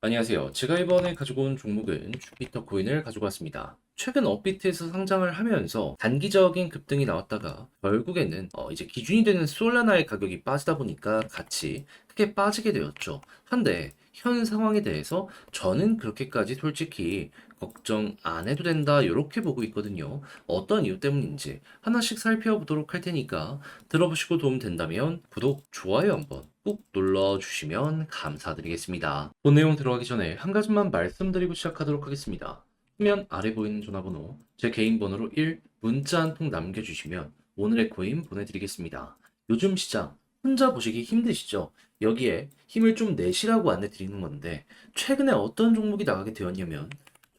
안녕하세요. 제가 이번에 가지고 온 종목은 주피터 코인을 가지고 왔습니다. 최근 업비트에서 상장을 하면서 단기적인 급등이 나왔다가 결국에는 이제 기준이 되는 솔라나의 가격이 빠지다 보니까 같이 크게 빠지게 되었죠. 한데 현 상황에 대해서 저는 그렇게까지 솔직히 걱정 안 해도 된다 이렇게 보고 있거든요. 어떤 이유 때문인지 하나씩 살펴보도록 할 테니까 들어보시고 도움 된다면 구독, 좋아요 한번 꾹 눌러주시면 감사드리겠습니다. 본 내용 들어가기 전에 한 가지만 말씀드리고 시작하도록 하겠습니다. 화면 아래 보이는 전화번호, 제 개인 번호로 1 문자 한 통 남겨주시면 오늘의 코인 보내드리겠습니다. 요즘 시장 혼자 보시기 힘드시죠? 여기에 힘을 좀 내시라고 안내 드리는 건데 최근에 어떤 종목이 나가게 되었냐면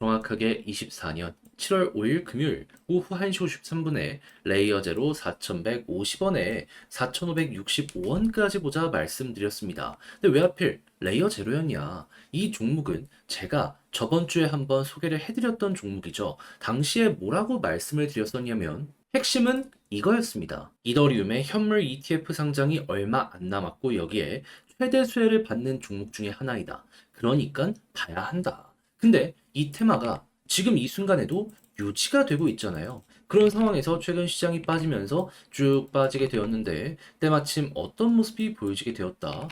정확하게 24년 7월 5일 금요일 오후 1시 53분에 레이어 제로 4,150원에 4,565원까지 보자 말씀드렸습니다. 근데 왜 하필 레이어 제로였냐? 이 종목은 제가 저번 주에 한번 소개를 해드렸던 종목이죠. 당시에 뭐라고 말씀을 드렸었냐면 핵심은 이거였습니다. 이더리움의 현물 ETF 상장이 얼마 안 남았고 여기에 최대 수혜를 받는 종목 중에 하나이다. 그러니까 봐야 한다. 근데 이 테마가 지금 이 순간에도 유지가 되고 있잖아요. 그런 상황에서 최근 시장이 빠지면서 쭉 빠지게 되었는데 때마침 어떤 모습이 보여지게 되었다.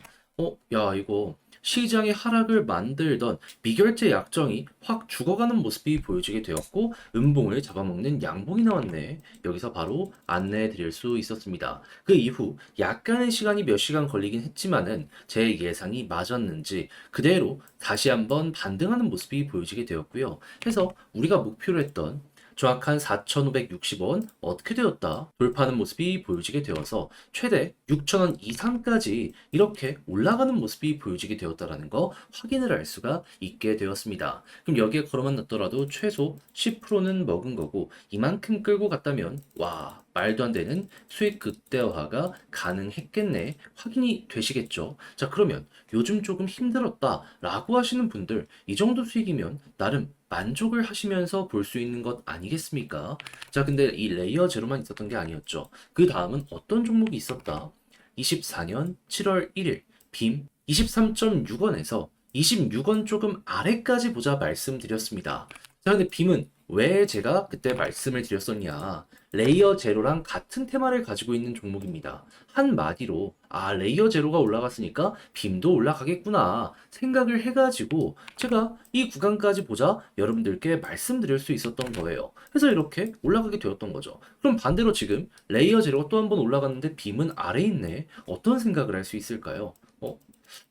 야, 이거 시장의 하락을 만들던 미결제 약정이 확 죽어가는 모습이 보여지게 되었고 음봉을 잡아먹는 양봉이 나왔네. 여기서 바로 안내해 드릴 수 있었습니다. 그 이후 약간의 시간이 몇 시간 걸리긴 했지만은 제 예상이 맞았는지 그대로 다시 한번 반등하는 모습이 보여지게 되었고요. 해서 우리가 목표로 했던 정확한 4,560원 어떻게 되었다 돌파하는 모습이 보여지게 되어서 최대 6,000원 이상까지 이렇게 올라가는 모습이 보여지게 되었다라는 거 확인을 할 수가 있게 되었습니다. 그럼 여기에 걸어만 놨더라도 최소 10%는 먹은 거고 이만큼 끌고 갔다면 와 말도 안 되는 수익 극대화가 가능했겠네 확인이 되시겠죠. 자 그러면 요즘 조금 힘들었다라고 하시는 분들 이 정도 수익이면 나름 만족을 하시면서 볼 수 있는 것 아니겠습니까? 자, 근데 이 레이어 제로만 있었던 게 아니었죠. 그 다음은 어떤 종목이 있었다? 24년 7월 1일 빔 23.6원에서 26원 조금 아래까지 보자 말씀드렸습니다. 자, 근데 빔은 왜 제가 그때 말씀을 드렸었냐? 레이어 제로랑 같은 테마를 가지고 있는 종목입니다. 한마디로 레이어 제로가 올라갔으니까 빔도 올라가겠구나 생각을 해가지고 제가 이 구간까지 보자 여러분들께 말씀드릴 수 있었던 거예요. 그래서 이렇게 올라가게 되었던 거죠. 그럼 반대로 지금 레이어 제로가 또 한 번 올라갔는데 빔은 아래에 있네. 어떤 생각을 할 수 있을까요?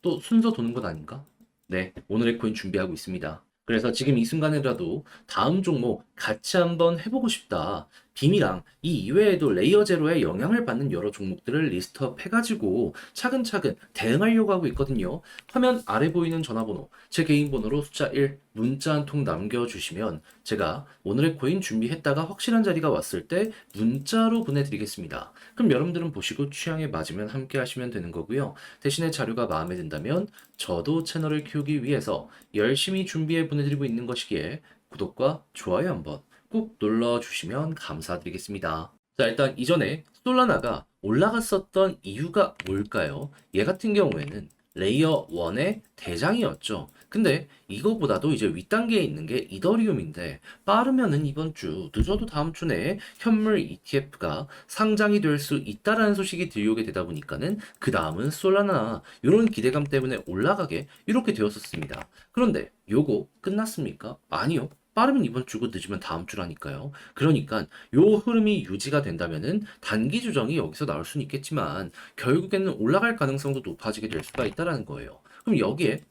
또 순서 도는 것 아닌가? 네, 오늘의 코인 준비하고 있습니다. 그래서 지금 이 순간에라도 다음 종목 같이 한번 해보고 싶다. 빔이랑 이 이외에도 레이어 제로에 영향을 받는 여러 종목들을 리스트업 해가지고 차근차근 대응하려고 하고 있거든요. 화면 아래 보이는 전화번호, 제 개인 번호로 숫자 1 문자 한 통 남겨주시면 제가 오늘의 코인 준비했다가 확실한 자리가 왔을 때 문자로 보내드리겠습니다. 그럼 여러분들은 보시고 취향에 맞으면 함께 하시면 되는 거고요. 대신에 자료가 마음에 든다면 저도 채널을 키우기 위해서 열심히 준비해 보내드리고 있는 것이기에 구독과 좋아요 한번 꾹 눌러주시면 감사드리겠습니다. 자, 일단 이전에 솔라나가 올라갔었던 이유가 뭘까요? 얘 같은 경우에는 레이어 1의 대장이었죠. 근데 이거보다도 이제 윗단계에 있는 게 이더리움인데 빠르면은 이번 주, 늦어도 다음 주 내에 현물 ETF가 상장이 될 수 있다라는 소식이 들려오게 되다 보니까는 그 다음은 솔라나 이런 기대감 때문에 올라가게 이렇게 되었었습니다. 그런데 요거 끝났습니까? 아니요. 빠르면 이번 주고 늦으면 다음 주라니까요. 그러니까 요 흐름이 유지가 된다면은 단기 조정이 여기서 나올 수는 있겠지만 결국에는 올라갈 가능성도 높아지게 될 수가 있다라는 거예요. 그럼 여기에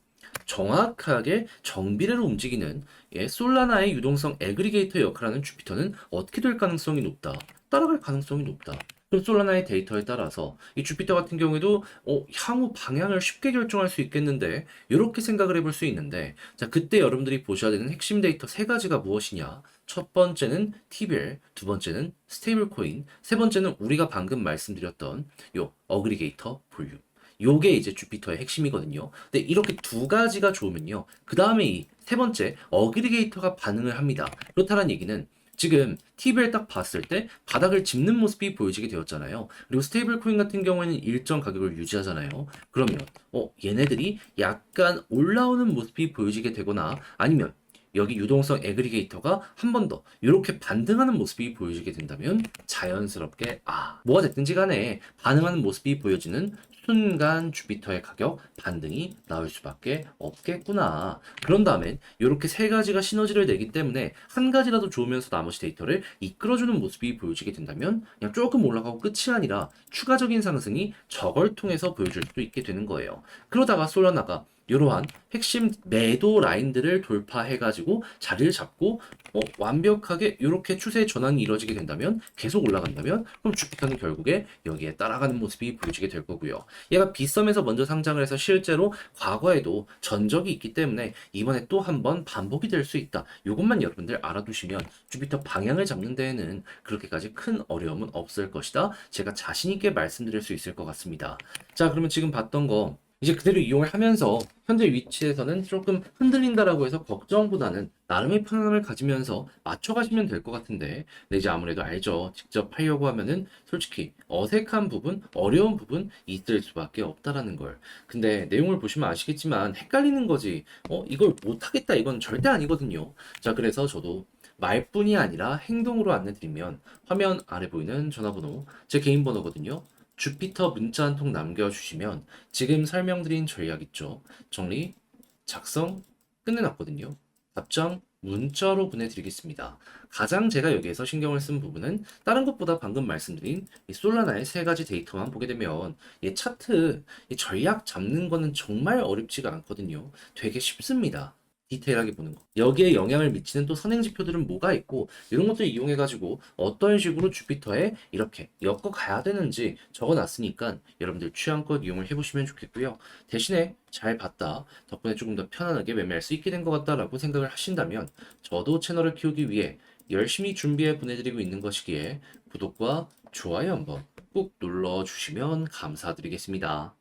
정확하게 정비례로 움직이는 솔라나의 유동성 애그리게이터 역할하는 주피터는 어떻게 될 가능성이 높다? 따라갈 가능성이 높다. 그럼 솔라나의 데이터에 따라서 이 주피터 같은 경우에도 향후 방향을 쉽게 결정할 수 있겠는데 이렇게 생각을 해볼 수 있는데 자 그때 여러분들이 보셔야 되는 핵심 데이터 세 가지가 무엇이냐? 첫 번째는 TBL, 두 번째는 스테이블 코인, 세 번째는 우리가 방금 말씀드렸던 요 어그리게이터 볼륨. 요게 이제 주피터의 핵심이거든요. 근데 이렇게 두 가지가 좋으면요. 그 다음에 이 세 번째 어그리게이터가 반응을 합니다. 그렇다는 얘기는 지금 TV를 딱 봤을 때 바닥을 짚는 모습이 보여지게 되었잖아요. 그리고 스테이블 코인 같은 경우에는 일정 가격을 유지하잖아요. 그러면 얘네들이 약간 올라오는 모습이 보여지게 되거나 아니면 여기 유동성 애그리게이터가 한 번 더 이렇게 반등하는 모습이 보여지게 된다면 자연스럽게 뭐가 됐든지 간에 반응하는 모습이 보여지는 순간 주피터의 가격 반등이 나올 수밖에 없겠구나. 그런 다음엔 이렇게 세 가지가 시너지를 내기 때문에 한 가지라도 좋으면서 나머지 데이터를 이끌어주는 모습이 보여지게 된다면 그냥 조금 올라가고 끝이 아니라 추가적인 상승이 저걸 통해서 보여줄 수 있게 되는 거예요. 그러다가 솔라나가 이러한 핵심 매도 라인들을 돌파해가지고 자리를 잡고 완벽하게 이렇게 추세 전환이 이루어지게 된다면 계속 올라간다면 그럼 주피터는 결국에 여기에 따라가는 모습이 보여지게 될 거고요. 얘가 빗썸에서 먼저 상장을 해서 실제로 과거에도 전적이 있기 때문에 이번에 또 한 번 반복이 될 수 있다. 이것만 여러분들 알아두시면 주피터 방향을 잡는 데에는 그렇게까지 큰 어려움은 없을 것이다. 제가 자신 있게 말씀드릴 수 있을 것 같습니다. 자, 그러면 지금 봤던 거 이제 그대로 이용을 하면서 현재 위치에서는 조금 흔들린다라고 해서 걱정보다는 나름의 편안함을 가지면서 맞춰가시면 될 것 같은데, 근데 이제 아무래도 알죠. 직접 하려고 하면은 솔직히 어색한 부분, 어려운 부분 있을 수밖에 없다라는 걸. 근데 내용을 보시면 아시겠지만 헷갈리는 거지. 이걸 못하겠다 이건 절대 아니거든요. 자, 그래서 저도 말뿐이 아니라 행동으로 안내드리면 화면 아래 보이는 전화번호, 제 개인 번호거든요. 주피터 문자 한 통 남겨주시면 지금 설명드린 전략 있죠. 정리, 작성 끝내놨거든요. 답장 문자로 보내드리겠습니다. 가장 제가 여기에서 신경을 쓴 부분은 다른 것보다 방금 말씀드린 이 솔라나의 세 가지 데이터만 보게 되면 이 차트, 이 전략 잡는 거는 정말 어렵지가 않거든요. 되게 쉽습니다. 디테일하게 보는 거. 여기에 영향을 미치는 또 선행 지표들은 뭐가 있고 이런 것들 이용해 가지고 어떤 식으로 주피터에 이렇게 엮어 가야 되는지 적어 놨으니까 여러분들 취향껏 이용을 해보시면 좋겠고요. 대신에 잘 봤다. 덕분에 조금 더 편안하게 매매할 수 있게 된 것 같다라고 생각을 하신다면 저도 채널을 키우기 위해 열심히 준비해 보내드리고 있는 것이기에 구독과 좋아요 한번 꾹 눌러주시면 감사드리겠습니다.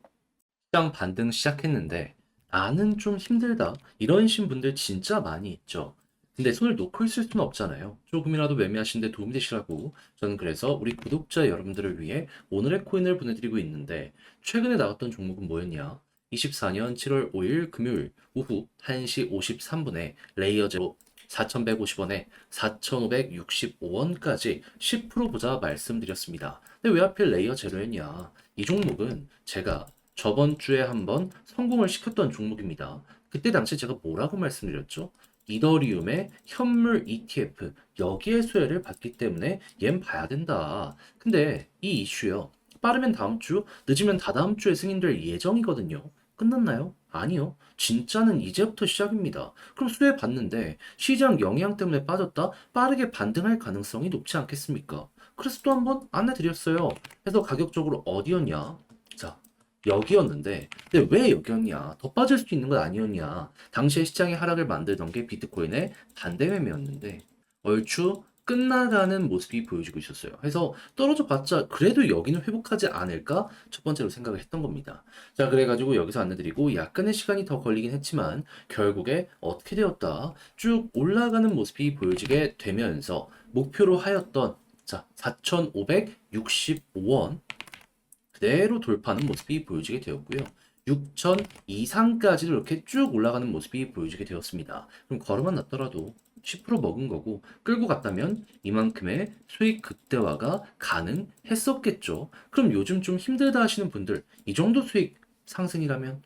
시장 반등 시작했는데 나는 좀 힘들다. 이러신 분들 진짜 많이 있죠. 근데 손을 놓고 있을 수는 없잖아요. 조금이라도 매매하시는데 도움이 되시라고 저는 그래서 우리 구독자 여러분들을 위해 오늘의 코인을 보내드리고 있는데 최근에 나왔던 종목은 뭐였냐? 24년 7월 5일 금요일 오후 1시 53분에 레이어 제로 4,150원에 4,565원까지 10% 보자 말씀드렸습니다. 근데 왜 하필 레이어 제로였냐? 이 종목은 제가 저번 주에 한번 성공을 시켰던 종목입니다. 그때 당시 제가 뭐라고 말씀드렸죠? 이더리움의 현물 ETF 여기에 수혜를 받기 때문에 얜 봐야 된다. 근데 이 이슈요. 빠르면 다음 주, 늦으면 다다음 주에 승인될 예정이거든요. 끝났나요? 아니요. 진짜는 이제부터 시작입니다. 그럼 수혜 받는데 시장 영향 때문에 빠졌다? 빠르게 반등할 가능성이 높지 않겠습니까? 그래서 또 한번 안내 드렸어요. 그래서 가격적으로 어디였냐? 자, 여기였는데 근데 왜 여기였냐? 더 빠질 수도 있는 건 아니었냐? 당시에 시장의 하락을 만들던 게 비트코인의 반대 매매였는데 얼추 끝나가는 모습이 보여지고 있었어요. 그래서 떨어져 봤자 그래도 여기는 회복하지 않을까? 첫 번째로 생각을 했던 겁니다. 자, 그래가지고 여기서 안내드리고 약간의 시간이 더 걸리긴 했지만 결국에 어떻게 되었다? 쭉 올라가는 모습이 보여지게 되면서 목표로 하였던 자, 4,565원 그대로 돌파하는 모습이 보여지게 되었고요. 6천 이상까지도 이렇게 쭉 올라가는 모습이 보여지게 되었습니다. 그럼 걸음만 났더라도 10% 먹은 거고 끌고 갔다면 이만큼의 수익 극대화가 가능했었겠죠. 그럼 요즘 좀 힘들다 하시는 분들 이 정도 수익 상승이라면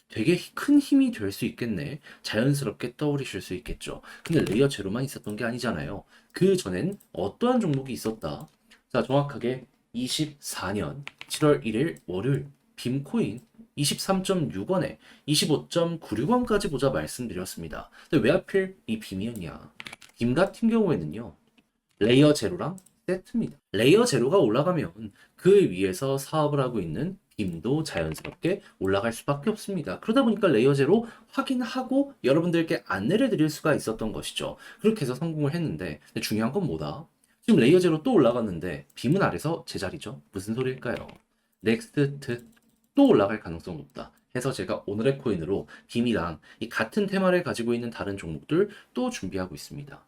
되게 큰 힘이 될 수 있겠네. 자연스럽게 떠오르실 수 있겠죠. 근데 레이어 제로만 있었던 게 아니잖아요. 그 전엔 어떠한 종목이 있었다. 자, 정확하게 24년 7월 1일 월요일 빔코인 23.6원에 25.96원까지 보자 말씀드렸습니다. 근데 왜 하필 이 빔이었냐? 빔 같은 경우에는요. 레이어 제로랑 세트입니다. 레이어 제로가 올라가면 그 위에서 사업을 하고 있는 빔도 자연스럽게 올라갈 수밖에 없습니다. 그러다 보니까 레이어 제로 확인하고 여러분들께 안내를 드릴 수가 있었던 것이죠. 그렇게 해서 성공을 했는데 근데 중요한 건 뭐다? 지금 레이어 제로 또 올라갔는데 빔은 아래서 제자리죠. 무슨 소리일까요? 넥스트 또 올라갈 가능성 높다. 해서 제가 오늘의 코인으로 빔이랑 이 같은 테마를 가지고 있는 다른 종목들 또 준비하고 있습니다.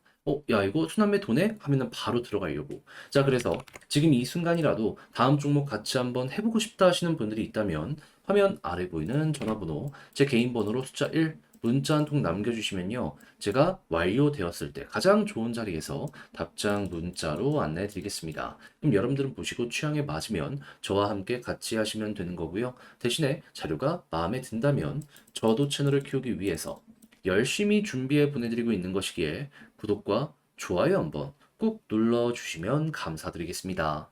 야, 이거 순환매 도네? 하면은 바로 들어가려고. 자, 그래서 지금 이 순간이라도 다음 종목 같이 한번 해보고 싶다 하시는 분들이 있다면 화면 아래 보이는 전화번호, 제 개인 번호로 숫자 1, 문자 한 통 남겨주시면요. 제가 완료되었을 때 가장 좋은 자리에서 답장 문자로 안내해 드리겠습니다. 그럼 여러분들은 보시고 취향에 맞으면 저와 함께 같이 하시면 되는 거고요. 대신에 자료가 마음에 든다면 저도 채널을 키우기 위해서 열심히 준비해 보내드리고 있는 것이기에 구독과 좋아요 한번 꼭 눌러주시면 감사드리겠습니다.